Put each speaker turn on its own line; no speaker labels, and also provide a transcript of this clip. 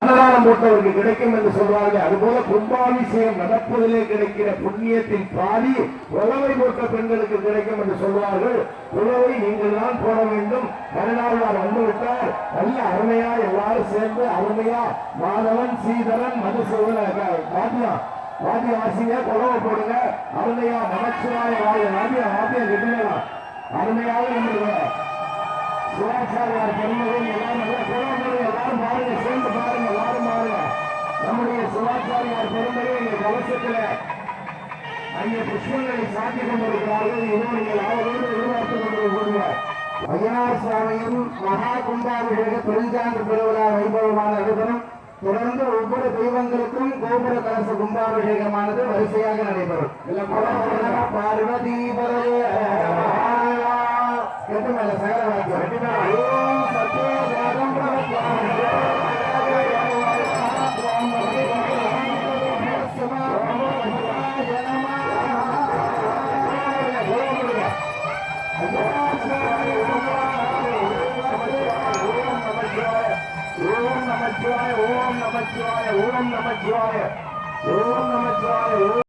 அன்னதானம் போட்டவருக்கு கிடைக்கும் என்று சொல்வார்கள். அதுபோல கும்பாபிஷேகம் நடப்பதிலே கிடைக்கிற புண்ணியத்தின் பாதி உழவை போட்ட பெண்களுக்கு கிடைக்கும் என்று சொல்வார்கள். உழவை நீங்கள் தான் போட வேண்டும். கருணாழ்வார் வந்துவிட்டார். நல்ல அருமையா எல்லாரும் சேர்ந்து அருமையா மாதவன் சீதரன் மதுசூதன் வாத்திய வாசிங்க குழவை போடுங்க. அருமையா நமச்சிவாய வாத்திய கிட்டலாம் அருமையாக நம்மளுடைய சிவாச்சாரியார் பெருமகள் எல்லாரும் பாருங்க, சேர்ந்து பாருங்க, எல்லாரும் பாருங்க. நம்முடைய சிவாச்சாரியார் பெருமகள் எங்கள் கவசத்தில் அங்கே புஷ்பங்களை சாத்தி கொண்டிருக்கிறார்கள். இதோ நீங்கள் அவரோடு எதிர்பார்த்துக் கொண்டிருக்கிற ஐயனார் சுவாமியும் மகா கும்பாபிஷேக பெருஞ்சான்று பெருவிழா வைபவமான நடைபெறும். தொடர்ந்து ஒவ்வொரு தெய்வங்களுக்கும் கோபுர கலச கும்பாபிஷேகமானது வரிசையாக நடைபெறும். பார்வதி கேட்டு மேல சகல வாக்கியம் சத்யோஜாதம் ஓம் நமச்சிவாய ஓம் நமச்சிவாய ஓம் நமச்சிவாய ஓம் நமச்சிவாய.